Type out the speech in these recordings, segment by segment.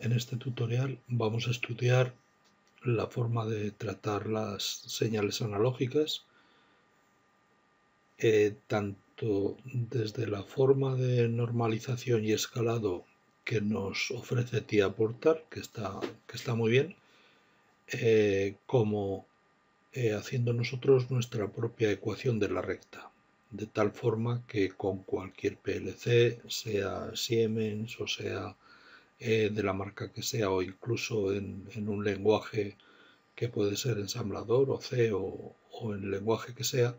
En este tutorial vamos a estudiar la forma de tratar las señales analógicas, tanto desde la forma de normalización y escalado que nos ofrece TIA Portal, que está muy bien, como haciendo nosotros nuestra propia ecuación de la recta, de tal forma que con cualquier PLC, sea Siemens o sea de la marca que sea, o incluso en un lenguaje que puede ser ensamblador o C o el lenguaje que sea,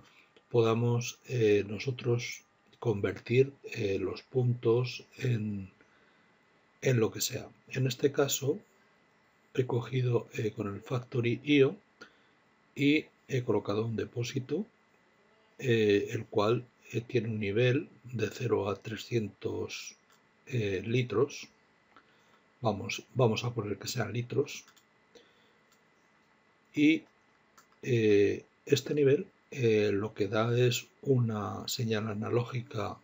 podamos nosotros convertir los puntos en lo que sea. En este caso he cogido con el Factory IO y he colocado un depósito, el cual tiene un nivel de 0 a 300 litros. Vamos a poner que sean litros. Y este nivel lo que da es una señal analógica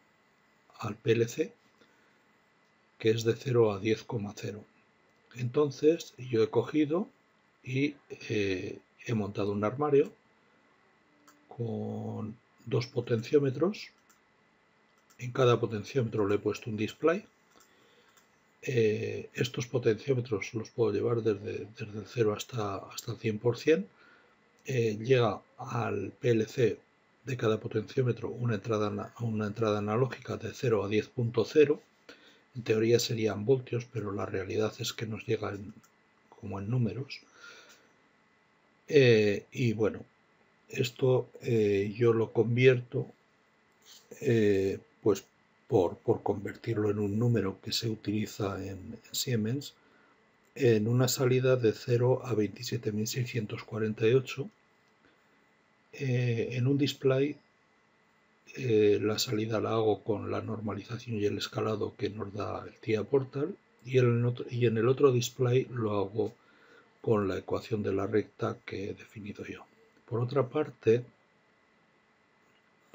al PLC que es de 0 a 10,0. Entonces yo he cogido y he montado un armario con dos potenciómetros. En cada potenciómetro le he puesto un display. Estos potenciómetros los puedo llevar desde el 0 hasta el 100%. Llega al PLC de cada potenciómetro una entrada analógica de 0 a 10.0. En teoría serían voltios, pero la realidad es que nos llega como en números. Y bueno, esto yo lo convierto pues por convertirlo en un número que se utiliza en Siemens, en una salida de 0 a 27.648. En un display la salida la hago con la normalización y el escalado que nos da el TIA Portal, y en el otro display lo hago con la ecuación de la recta que he definido yo. Por otra parte,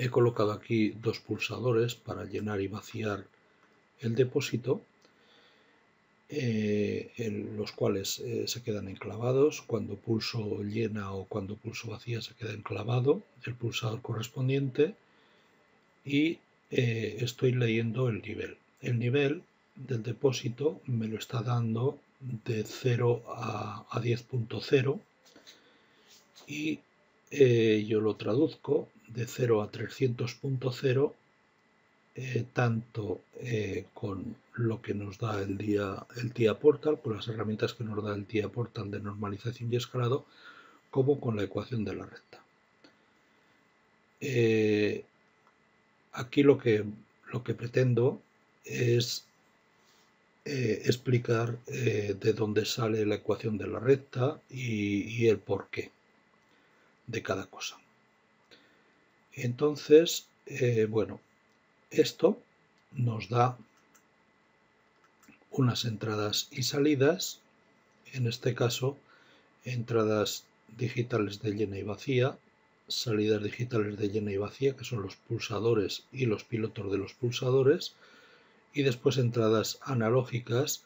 he colocado aquí dos pulsadores para llenar y vaciar el depósito, los cuales se quedan enclavados. Cuando pulso llena o cuando pulso vacía se queda enclavado el pulsador correspondiente, y estoy leyendo el nivel. El nivel del depósito me lo está dando de 0 a 10.0, y yo lo traduzco de 0 a 300.0, tanto con lo que nos da el TIA Portal, con las herramientas que nos da el TIA Portal de normalización y escalado, como con la ecuación de la recta. Aquí lo que pretendo es explicar de dónde sale la ecuación de la recta y el porqué de cada cosa. Entonces, bueno, esto nos da unas entradas y salidas, en este caso entradas digitales de llena y vacía, salidas digitales de llena y vacía, que son los pulsadores y los pilotos de los pulsadores, y después entradas analógicas,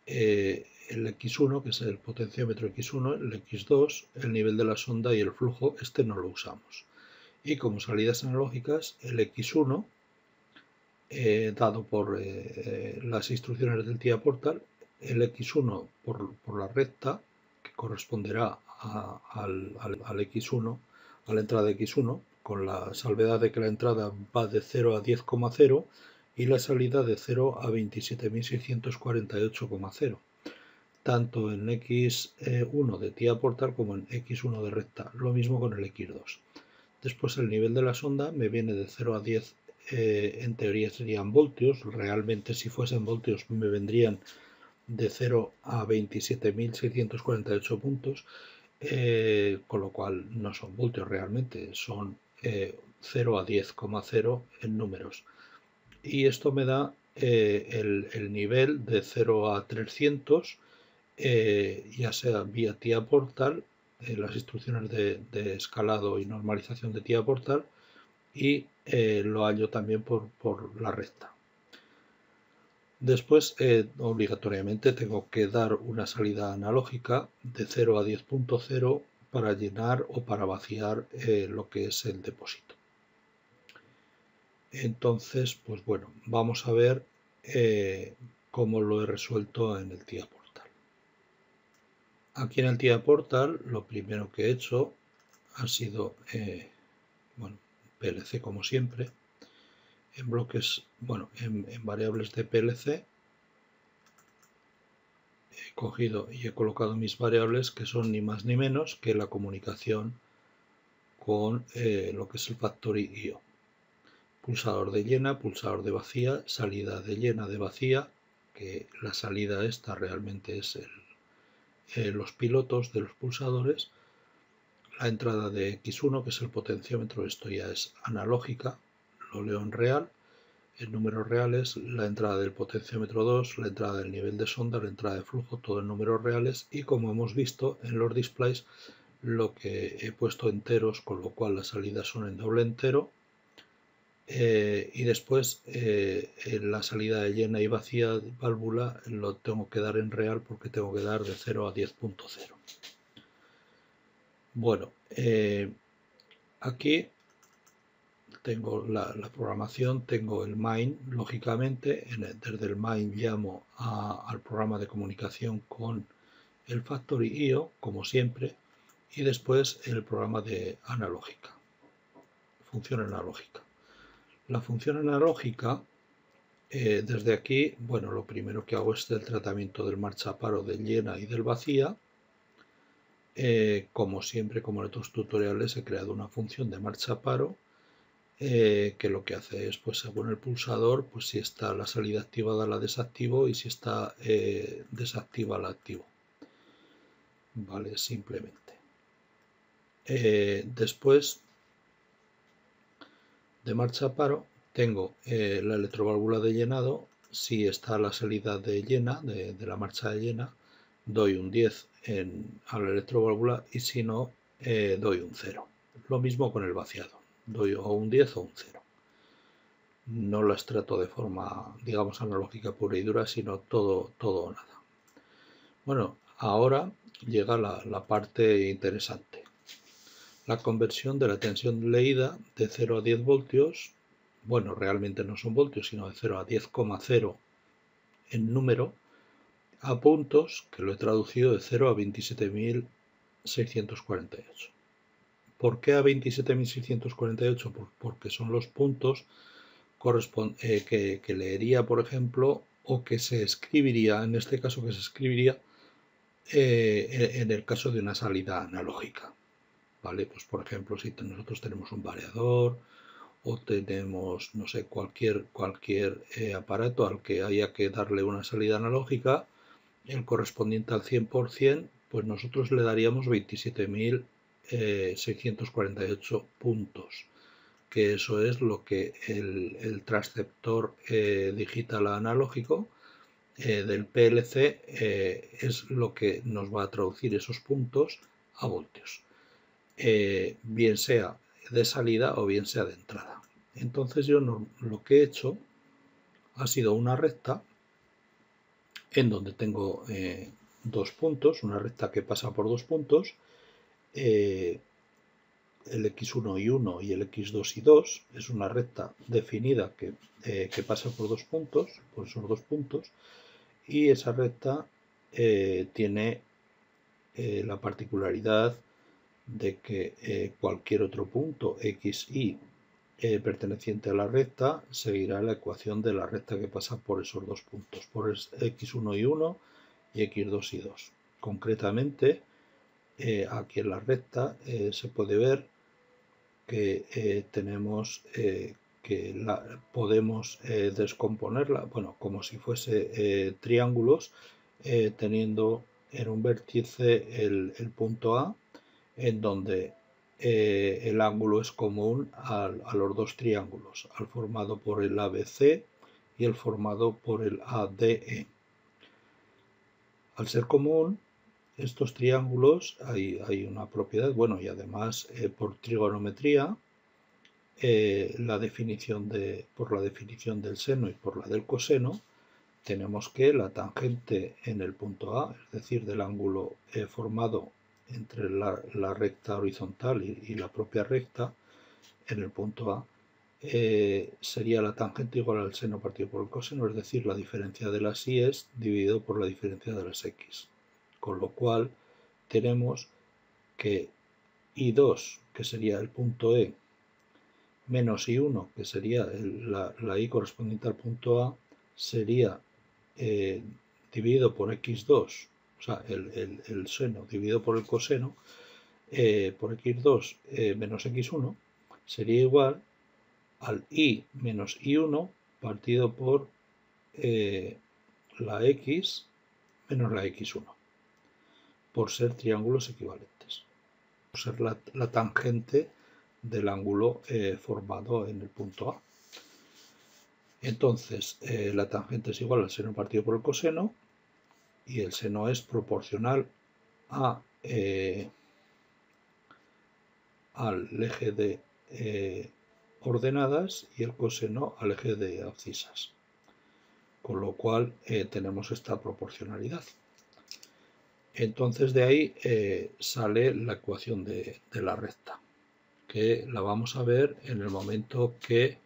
el X1, que es el potenciómetro X1, el X2, el nivel de la sonda y el flujo. Este no lo usamos. Y como salidas analógicas, el X1, dado por las instrucciones del TIA Portal, el X1 por la recta, que corresponderá al X1, a la entrada X1, con la salvedad de que la entrada va de 0 a 10,0 y la salida de 0 a 27.648,0, tanto en X1 de TIA Portal como en X1 de recta. Lo mismo con el X2. Después el nivel de la sonda me viene de 0 a 10, en teoría serían voltios. Realmente, si fuesen voltios, me vendrían de 0 a 27.648 puntos, con lo cual no son voltios realmente, son 0 a 10,0 en números. Y esto me da el nivel de 0 a 300, ya sea vía TIA Portal, las instrucciones de escalado y normalización de TIA Portal, y lo hallo también por la recta. Después, obligatoriamente tengo que dar una salida analógica de 0 a 10.0 para llenar o para vaciar lo que es el depósito. Entonces, pues bueno, vamos a ver cómo lo he resuelto en el TIA Portal. Aquí en el TIA Portal lo primero que he hecho ha sido, bueno, PLC como siempre, en bloques, bueno, en variables de PLC. He cogido y he colocado mis variables que son ni más ni menos que la comunicación con lo que es el Factory IO. Pulsador de llena, pulsador de vacía, salida de llena de vacía, que la salida esta realmente es los pilotos de los pulsadores, la entrada de X1, que es el potenciómetro, esto ya es analógica, lo leo en real, en números reales, la entrada del potenciómetro 2, la entrada del nivel de sonda, la entrada de flujo, todo en números reales, y como hemos visto en los displays, lo que he puesto enteros, con lo cual las salidas son en doble entero, y después en la salida de llena y vacía de válvula lo tengo que dar en real porque tengo que dar de 0 a 10.0. Bueno, aquí tengo la programación, tengo el main, lógicamente, desde el main llamo al programa de comunicación con el Factory IO, como siempre, y después el programa de analógica, función analógica. La función analógica, desde aquí, bueno, lo primero que hago es el tratamiento del marchaparo, del llena y del vacía. Como siempre, como en otros tutoriales, he creado una función de marchaparo que lo que hace es, pues según el pulsador, pues si está la salida activada la desactivo y si está desactiva la activo. Vale, simplemente. Después de marchaparo tengo la electroválvula de llenado. Si está la salida de llena, de la marcha de llena, doy un 10 a la electroválvula y si no, doy un 0. Lo mismo con el vaciado, doy o un 10 o un 0. No las trato de forma, digamos, analógica pura y dura, sino todo o nada. Bueno, ahora llega la parte interesante. La conversión de la tensión leída de 0 a 10 voltios, bueno, realmente no son voltios, sino de 0 a 10,0 en número, a puntos, que lo he traducido de 0 a 27.648. ¿Por qué a 27.648? Porque son los puntos que leería, por ejemplo, o que se escribiría, en este caso que se escribiría en el caso de una salida analógica. ¿Vale? Pues por ejemplo, si nosotros tenemos un variador o tenemos, no sé, cualquier aparato al que haya que darle una salida analógica, el correspondiente al 100%, pues nosotros le daríamos 27.648 puntos, que eso es lo que el transceptor digital analógico del PLC es lo que nos va a traducir esos puntos a voltios, bien sea de salida o bien sea de entrada. Entonces yo lo que he hecho ha sido una recta en donde tengo dos puntos, una recta que pasa por dos puntos, el X1 y 1 y el X2 y 2, es una recta definida que pasa por dos puntos, por esos dos puntos, y esa recta tiene la particularidad de que cualquier otro punto x, y perteneciente a la recta seguirá la ecuación de la recta que pasa por esos dos puntos, por x1 y 1 y x2 y 2. Concretamente, aquí en la recta se puede ver que tenemos que podemos descomponerla, bueno, como si fuese triángulos, teniendo en un vértice el punto A, en donde el ángulo es común a los dos triángulos, al formado por el ABC y el formado por el ADE. Al ser común, estos triángulos hay una propiedad, bueno, y además por trigonometría, por la definición del seno y por la del coseno, tenemos que la tangente en el punto A, es decir, del ángulo formado entre la recta horizontal y la propia recta, en el punto A, sería la tangente igual al seno partido por el coseno, es decir, la diferencia de las y's dividido por la diferencia de las x. Con lo cual tenemos que I2, que sería el punto E, menos I1, que sería la I correspondiente al punto A, sería dividido por x2, o sea, el seno dividido por el coseno, por x2 menos x1, sería igual al I menos I1 partido por la x menos la x1, por ser triángulos equivalentes, por ser la tangente del ángulo formado en el punto A. Entonces, la tangente es igual al seno partido por el coseno, y el seno es proporcional al eje de ordenadas y el coseno al eje de abscisas. Con lo cual tenemos esta proporcionalidad. Entonces de ahí sale la ecuación de la recta, que la vamos a ver en el momento que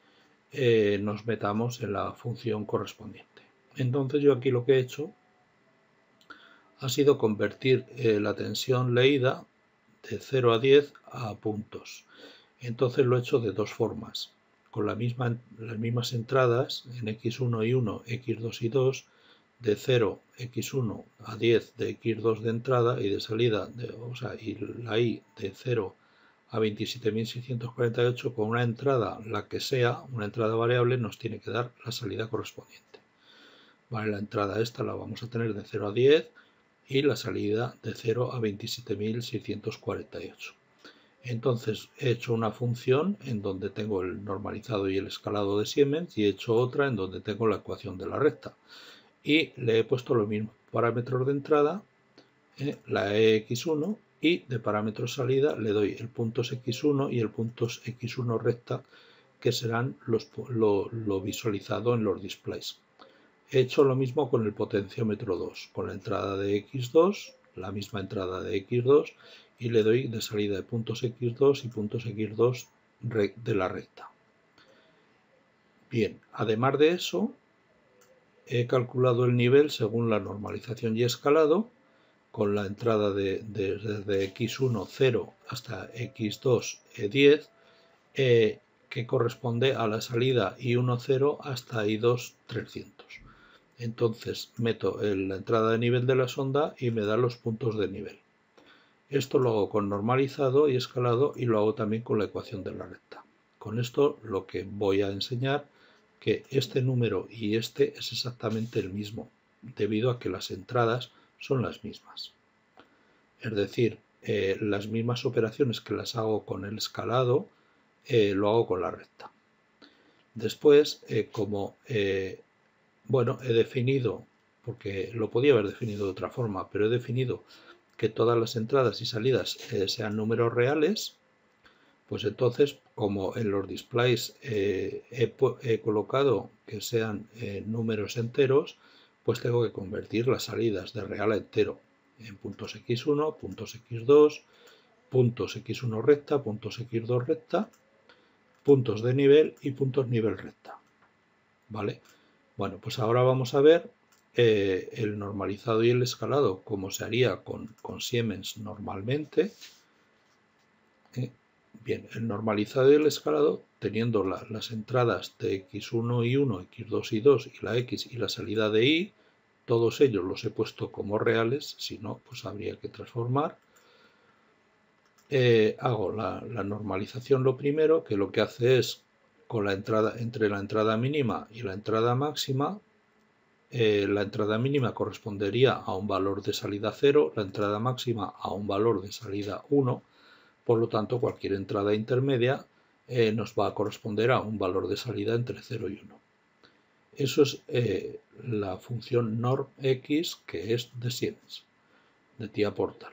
nos metamos en la función correspondiente. Entonces yo aquí lo que he hecho ha sido convertir la tensión leída de 0 a 10 a puntos. Entonces lo he hecho de dos formas, con las mismas entradas en x1 y 1, x2 y 2, de 0, x1 a 10 de x2 de entrada y de salida, y la i de 0 a 27.648, con una entrada, la que sea, una entrada variable, nos tiene que dar la salida correspondiente. Vale, la entrada esta la vamos a tener de 0 a 10 y la salida de 0 a 27.648. Entonces he hecho una función en donde tengo el normalizado y el escalado de Siemens, y he hecho otra en donde tengo la ecuación de la recta. Y le he puesto los mismos parámetros de entrada, la x1, y de parámetros salida le doy el puntos x1 y el puntos x1 recta, que serán lo visualizado en los displays. He hecho lo mismo con el potenciómetro 2, con la entrada de x2, la misma entrada de x2, y le doy de salida de puntos x2 y puntos x2 de la recta. Bien, además de eso, he calculado el nivel según la normalización y escalado, con la entrada desde x1 0 hasta x2 10, que corresponde a la salida I1 0 hasta I2 300. Entonces meto la entrada de nivel de la sonda y me da los puntos de nivel. Esto lo hago con normalizado y escalado, y lo hago también con la ecuación de la recta. Con esto lo que voy a enseñar que este número y este es exactamente el mismo, debido a que las entradas son las mismas. Es decir, las mismas operaciones que las hago con el escalado, lo hago con la recta. Después, he definido, porque lo podía haber definido de otra forma, pero he definido que todas las entradas y salidas sean números reales. Pues entonces, como en los displays he colocado que sean números enteros, pues tengo que convertir las salidas de real a entero en puntos x1, puntos x2, puntos x1 recta, puntos x2 recta, puntos de nivel y puntos nivel recta. ¿Vale? Bueno, pues ahora vamos a ver el normalizado y el escalado, como se haría con Siemens normalmente. Bien, el normalizado y el escalado, teniendo las entradas de x1 y 1, x2 y 2 y la x y la salida de y, todos ellos los he puesto como reales, si no, pues habría que transformar. Hago la normalización lo primero, que lo que hace es, con la entrada, entre la entrada mínima y la entrada máxima, la entrada mínima correspondería a un valor de salida 0, la entrada máxima a un valor de salida 1, por lo tanto cualquier entrada intermedia nos va a corresponder a un valor de salida entre 0 y 1. Eso es la función normx, que es de Siemens, de TIA Portal.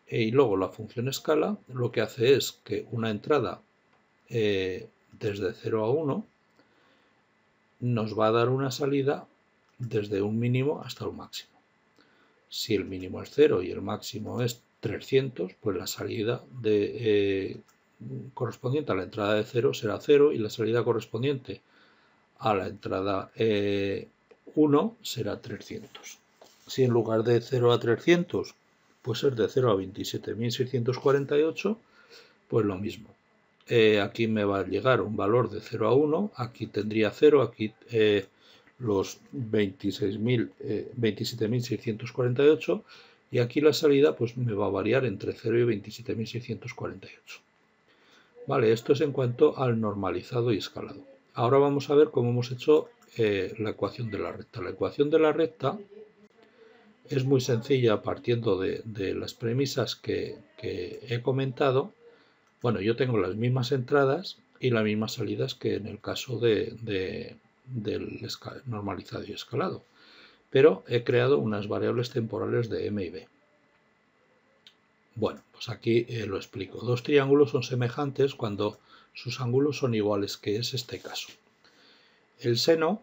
Y luego la función escala lo que hace es que una entrada desde 0 a 1 nos va a dar una salida desde un mínimo hasta un máximo. Si el mínimo es 0 y el máximo es 300, pues la salida correspondiente a la entrada de 0 será 0 y la salida correspondiente a la entrada 1 será 300. Si en lugar de 0 a 300 puede ser de 0 a 27.648, pues lo mismo. Aquí me va a llegar un valor de 0 a 1, aquí tendría 0, aquí los 27.648 y aquí la salida pues me va a variar entre 0 y 27.648. Vale, esto es en cuanto al normalizado y escalado. Ahora vamos a ver cómo hemos hecho la ecuación de la recta. La ecuación de la recta es muy sencilla partiendo de las premisas que he comentado. Bueno, yo tengo las mismas entradas y las mismas salidas que en el caso del normalizado y escalado, pero he creado unas variables temporales de m y b. Bueno, pues aquí lo explico. Dos triángulos son semejantes cuando sus ángulos son iguales, que es este caso. El seno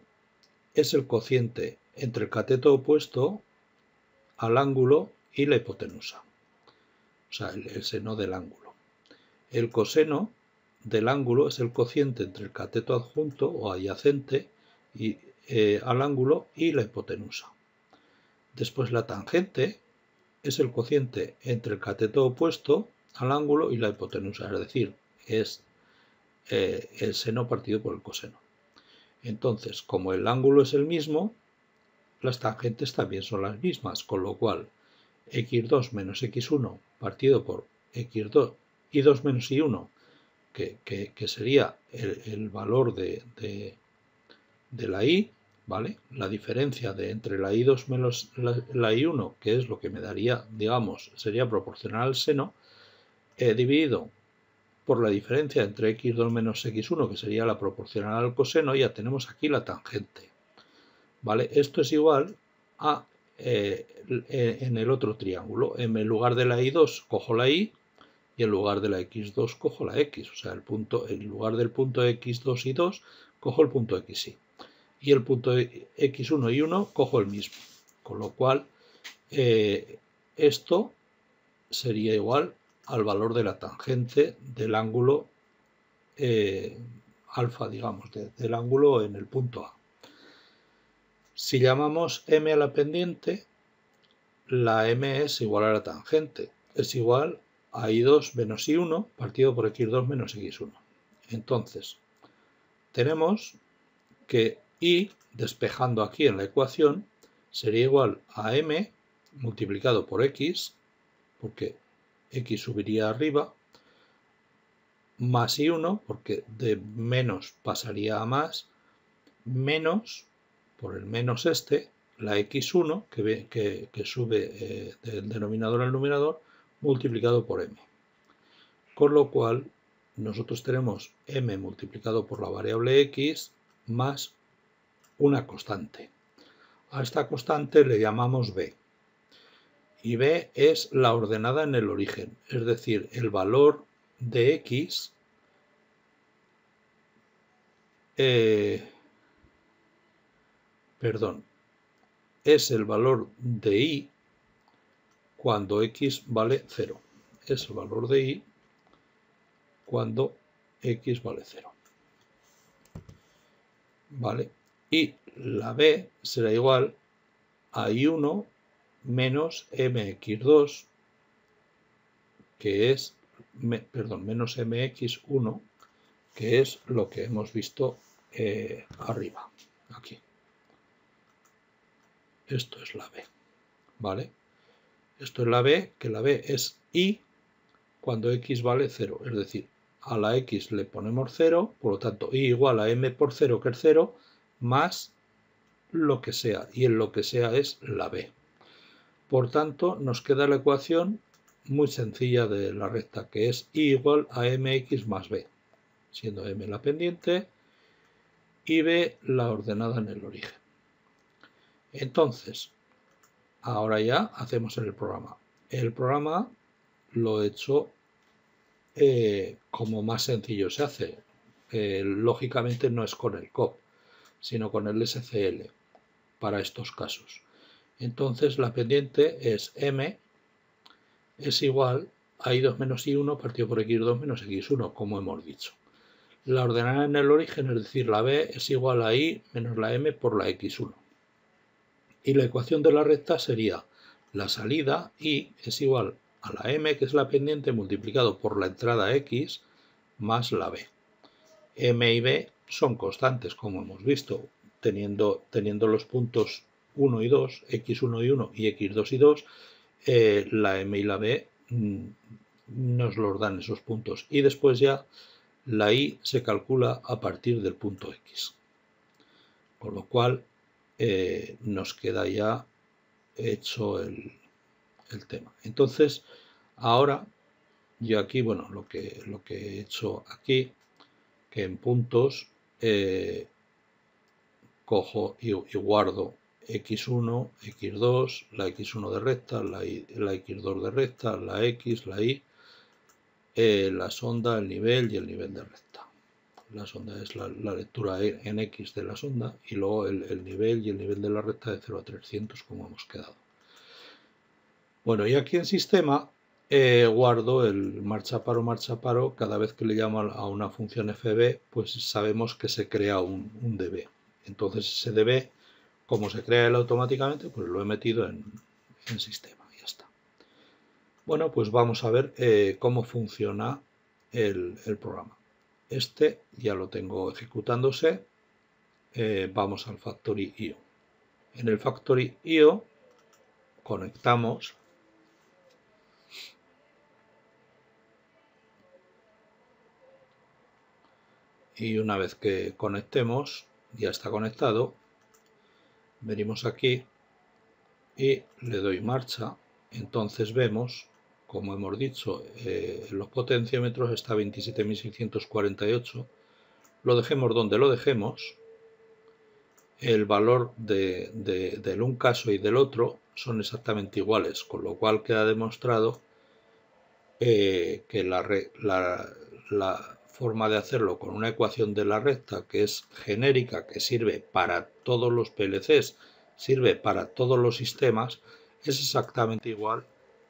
es el cociente entre el cateto opuesto al ángulo y la hipotenusa, o sea, el seno del ángulo. El coseno del ángulo es el cociente entre el cateto adjunto o adyacente al ángulo y la hipotenusa. Después la tangente es el cociente entre el cateto opuesto al ángulo y la hipotenusa, es decir, es el seno partido por el coseno. Entonces, como el ángulo es el mismo, las tangentes también son las mismas, con lo cual x2 menos x1 partido por x2 y 2 menos y1, que sería el valor de la y, ¿vale? La diferencia entre la y2 menos la y1, que es lo que me daría, digamos, sería proporcional al seno, dividido por la diferencia entre x2 menos x1, que sería la proporcional al coseno, ya tenemos aquí la tangente. ¿Vale? Esto es igual a en el otro triángulo. En lugar de la y2 cojo la y y en lugar de la x2 cojo la x. O sea, en lugar del punto x2 y 2 cojo el punto xy. Y el punto x1 y 1 cojo el mismo. Con lo cual, esto sería igual al valor de la tangente del ángulo alfa, digamos, del ángulo en el punto A. Si llamamos m a la pendiente, la m es igual a la tangente. Es igual a y2 menos y1 partido por x2 menos x1. Entonces, tenemos que y, despejando aquí en la ecuación, sería igual a m multiplicado por x, porque x subiría arriba, más y1, porque de menos pasaría a más, menos, por el menos la x1, que sube del denominador al numerador, multiplicado por m. Con lo cual, nosotros tenemos m multiplicado por la variable x más una constante. A esta constante le llamamos b. Y b es la ordenada en el origen, es decir, el valor de x es el valor de y cuando x vale 0. Es el valor de y cuando x vale 0. ¿Vale? Y la b será igual a y1 menos mx2, que es, menos mx1, que es lo que hemos visto arriba, aquí. Esto es la b, ¿vale? Esto es la b, que la b es y cuando x vale 0, es decir, a la x le ponemos 0, por lo tanto y igual a m por 0, que es 0, más lo que sea, y en lo que sea es la b. Por tanto, nos queda la ecuación muy sencilla de la recta, que es y igual a mx más b, siendo m la pendiente y b la ordenada en el origen. Entonces, ahora ya hacemos el programa. El programa lo he hecho como más sencillo se hace. Lógicamente no es con el COP, sino con el SCL. para estos casos. Entonces la pendiente es m es igual a i2 menos i1 partido por x2 menos x1, como hemos dicho. La ordenada en el origen, es decir, la b, es igual a i menos la m por la x1. Y la ecuación de la recta sería la salida i es igual a la m, que es la pendiente, multiplicado por la entrada x más la b. M y b son constantes, como hemos visto, teniendo los puntos 1 y 2, x1 y 1 y x2 y 2, la m y la b nos los dan esos puntos. Y después ya la i se calcula a partir del punto x. Con lo cual nos queda ya hecho el tema. Entonces, ahora yo aquí, bueno, lo que he hecho aquí, que en puntos cojo y guardo x1, x2, la x1 de recta, la x2 de recta, la x, la y, la sonda, el nivel y el nivel de recta. La sonda es la lectura en x de la sonda y luego el nivel y el nivel de la recta de 0 a 300, como hemos quedado. Bueno, y aquí en sistema guardo el marcha paro. Cada vez que le llamo a una función fb, pues sabemos que se crea un db. Entonces ese db, como se crea él automáticamente, pues lo he metido en sistema, ya está. Bueno, pues vamos a ver cómo funciona el programa. Este ya lo tengo ejecutándose. Vamos al Factory.io. En el Factory.io conectamos y una vez que conectemos, ya está conectado, venimos aquí y le doy marcha. Entonces vemos, como hemos dicho, los potenciómetros está 27.648. Lo dejemos donde lo dejemos. El valor del un caso y del otro son exactamente iguales, con lo cual queda demostrado que la forma de hacerlo con una ecuación de la recta que es genérica, que sirve para todos los PLCs, sirve para todos los sistemas, es exactamente igual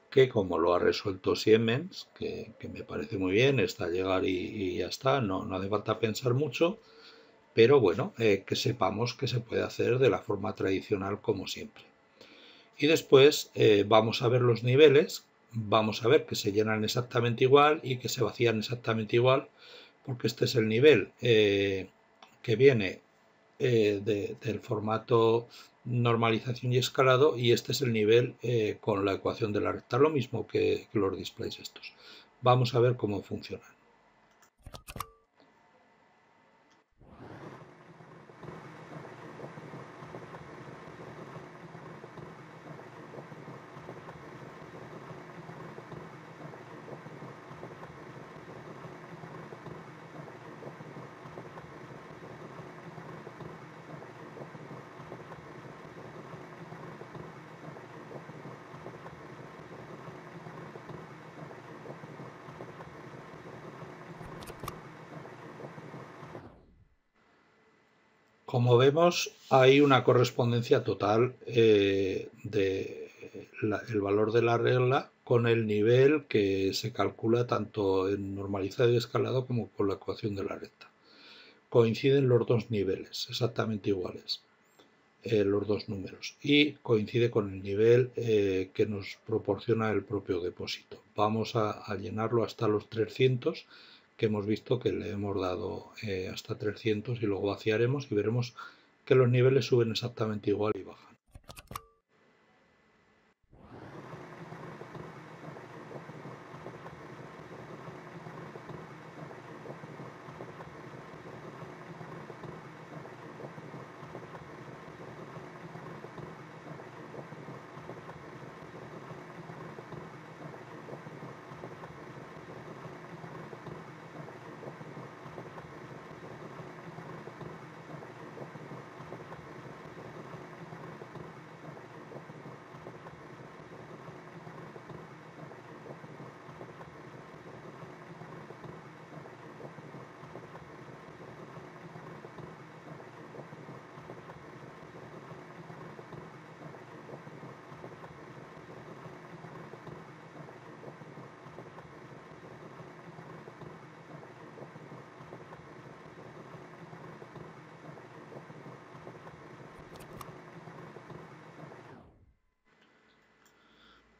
que como lo ha resuelto Siemens, que me parece muy bien, está a llegar y ya está, no hace falta pensar mucho, pero bueno, que sepamos que se puede hacer de la forma tradicional como siempre. Y después vamos a ver los niveles, vamos a ver que se llenan exactamente igual y que se vacían exactamente igual, porque este es el nivel que viene del formato normalización y escalado, y este es el nivel con la ecuación de la recta, lo mismo que los displays estos. Vamos a ver cómo funcionan. Como vemos, hay una correspondencia total del valor de la regla con el nivel que se calcula tanto en normalizado y escalado como con la ecuación de la recta. Coinciden los dos niveles, exactamente iguales, los dos números, y coincide con el nivel que nos proporciona el propio depósito. Vamos a llenarlo hasta los 300, que hemos visto que le hemos dado hasta 300, y luego vaciaremos y veremos que los niveles suben exactamente igual y bajan.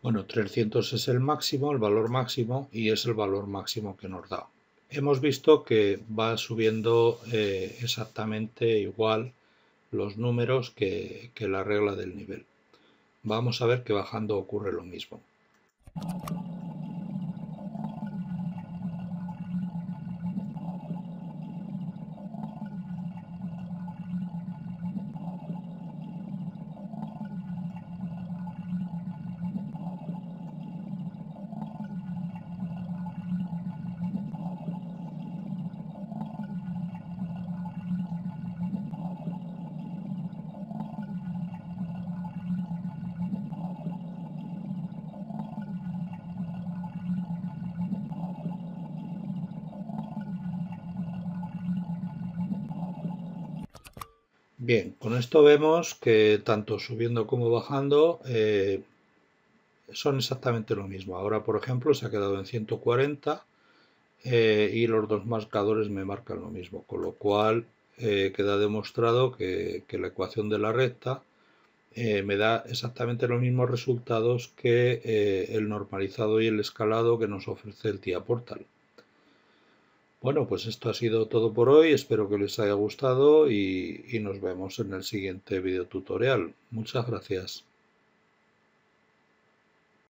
Bueno, 300 es el máximo, el valor máximo, y es el valor máximo que nos da. Hemos visto que va subiendo exactamente igual los números que la regla del nivel. Vamos a ver que bajando ocurre lo mismo. Bien, con esto vemos que tanto subiendo como bajando son exactamente lo mismo. Ahora, por ejemplo, se ha quedado en 140 y los dos marcadores me marcan lo mismo, con lo cual queda demostrado que la ecuación de la recta me da exactamente los mismos resultados que el normalizado y el escalado que nos ofrece el TIA Portal. Bueno, pues esto ha sido todo por hoy, espero que les haya gustado y nos vemos en el siguiente video tutorial. Muchas gracias.